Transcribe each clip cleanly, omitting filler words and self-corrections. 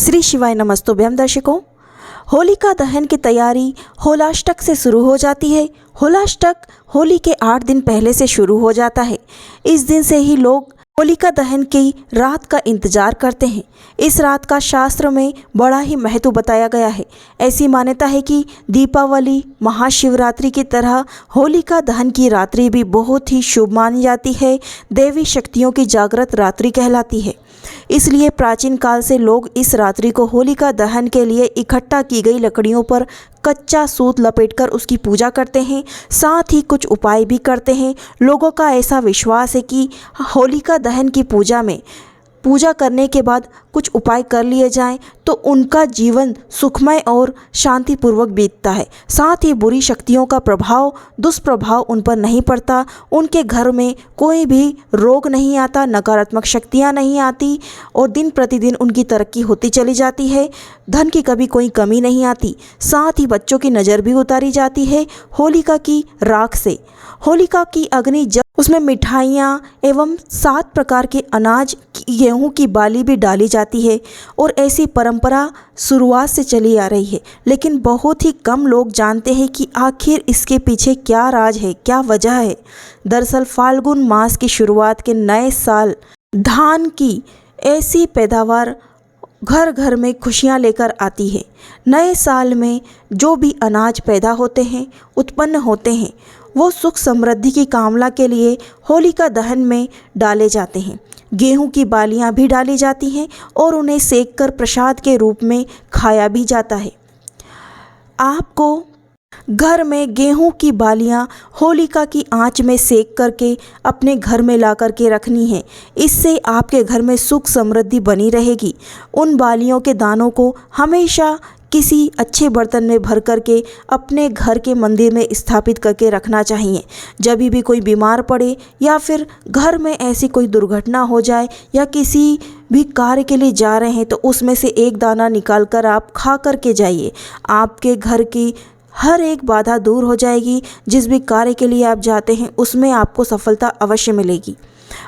श्री शिवाय नमस्तुभ्यम दर्शकों। होलिका दहन की तैयारी होलाष्टक से शुरू हो जाती है। होलाष्टक होली के 8 दिन पहले से शुरू हो जाता है। इस दिन से ही लोग होलिका दहन की रात का इंतजार करते हैं। इस रात का शास्त्र में बड़ा ही महत्व बताया गया है। ऐसी मान्यता है कि दीपावली, महाशिवरात्रि की तरह होलिका दहन की रात्रि भी बहुत ही शुभ मानी जाती है। देवी शक्तियों की जागृत रात्रि कहलाती है। इसलिए प्राचीन काल से लोग इस रात्रि को होलिका दहन के लिए इकट्ठा की गई लकड़ियों पर कच्चा सूत लपेटकर उसकी पूजा करते हैं। साथ ही कुछ उपाय भी करते हैं। लोगों का ऐसा विश्वास है कि होलिका दहन की पूजा करने के बाद कुछ उपाय कर लिए जाएं तो उनका जीवन सुखमय और शांतिपूर्वक बीतता है। साथ ही बुरी शक्तियों का दुष्प्रभाव उन पर नहीं पड़ता। उनके घर में कोई भी रोग नहीं आता, नकारात्मक शक्तियां नहीं आती और दिन प्रतिदिन उनकी तरक्की होती चली जाती है। धन की कभी कोई कमी नहीं आती। साथ ही बच्चों की नज़र भी उतारी जाती है होलिका की राख से। होलिका की अग्नि जब उसमें मिठाइयाँ एवं 7 प्रकार के अनाज, गेहूं की बाली भी डाली जाती है और ऐसी परंपरा शुरुआत से चली आ रही है। लेकिन बहुत ही कम लोग जानते हैं कि आखिर इसके पीछे क्या राज है, क्या वजह है। दरअसल फाल्गुन मास की शुरुआत के नए साल धान की ऐसी पैदावार घर घर में खुशियाँ लेकर आती है। नए साल में जो भी अनाज पैदा होते हैं, उत्पन्न होते हैं, वो सुख समृद्धि की कामना के लिए होलिका दहन में डाले जाते हैं। गेहूं की बालियां भी डाली जाती हैं और उन्हें सेककर प्रसाद के रूप में खाया भी जाता है। आपको घर में गेहूं की बालियां होलिका की आंच में सेक करके अपने घर में ला करके रखनी है। इससे आपके घर में सुख समृद्धि बनी रहेगी। उन बालियों के दानों को हमेशा किसी अच्छे बर्तन में भर करके अपने घर के मंदिर में स्थापित करके रखना चाहिए। जब भी कोई बीमार पड़े या फिर घर में ऐसी कोई दुर्घटना हो जाए या किसी भी कार्य के लिए जा रहे हैं तो उसमें से एक दाना निकाल कर आप खा करके जाइए। आपके घर की हर एक बाधा दूर हो जाएगी। जिस भी कार्य के लिए आप जाते हैं उसमें आपको सफलता अवश्य मिलेगी।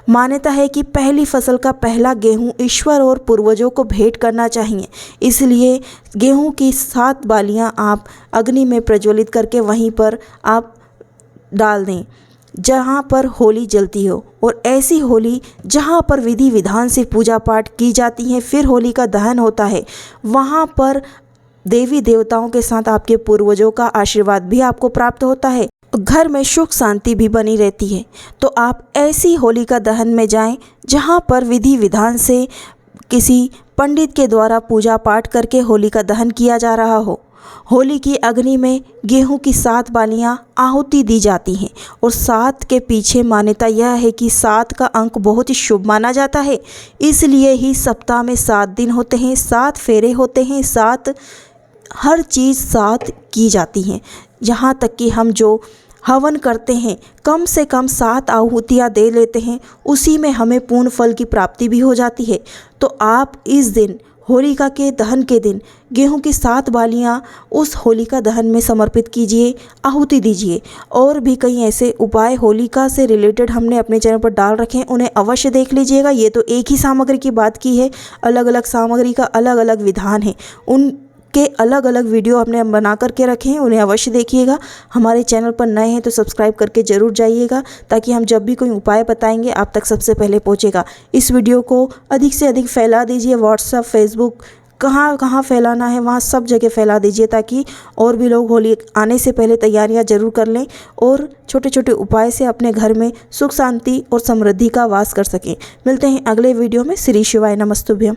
मान्यता है कि पहली फसल का पहला गेहूं ईश्वर और पूर्वजों को भेंट करना चाहिए। इसलिए गेहूं की 7 बालियां आप अग्नि में प्रज्वलित करके वहीं पर आप डाल दें जहां पर होली जलती हो। और ऐसी होली जहां पर विधि विधान से पूजा पाठ की जाती है, फिर होली का दहन होता है, वहां पर देवी देवताओं के साथ आपके पूर्वजों का आशीर्वाद भी आपको प्राप्त होता है। घर में सुख शांति भी बनी रहती है। तो आप ऐसी होलिका दहन में जाएं जहां पर विधि विधान से किसी पंडित के द्वारा पूजा पाठ करके होलिका दहन किया जा रहा हो। होली की अग्नि में गेहूं की 7 बालियां आहुति दी जाती हैं और 7 के पीछे मान्यता यह है कि 7 का अंक बहुत ही शुभ माना जाता है। इसलिए ही सप्ताह में 7 दिन होते हैं, 7 फेरे होते हैं, 7 हर चीज़ 7 की जाती हैं। यहाँ तक कि हम जो हवन करते हैं कम से कम 7 आहुतियाँ दे लेते हैं, उसी में हमें पूर्ण फल की प्राप्ति भी हो जाती है। तो आप इस दिन होलिका के दहन के दिन गेहूं की 7 बालियां उस होलिका दहन में समर्पित कीजिए, आहुति दीजिए। और भी कई ऐसे उपाय होलिका से रिलेटेड हमने अपने चैनल पर डाल रखे हैं, उन्हें अवश्य देख लीजिएगा। ये तो एक ही सामग्री की बात की है, अलग अलग सामग्री का अलग अलग विधान है, उनके अलग अलग वीडियो हमने बना करके रखे हैं, उन्हें अवश्य देखिएगा। हमारे चैनल पर नए हैं तो सब्सक्राइब करके ज़रूर जाइएगा ताकि हम जब भी कोई उपाय बताएंगे आप तक सबसे पहले पहुंचेगा। इस वीडियो को अधिक से अधिक फैला दीजिए। व्हाट्सएप, फेसबुक, कहाँ कहाँ फैलाना है वहाँ सब जगह फैला दीजिए ताकि और भी लोग होली आने से पहले तैयारियाँ ज़रूर कर लें और छोटे छोटे उपाय से अपने घर में सुख शांति और समृद्धि का वास कर सकें। मिलते हैं अगले वीडियो में। श्री शिवाय नमस्तुभ्यम।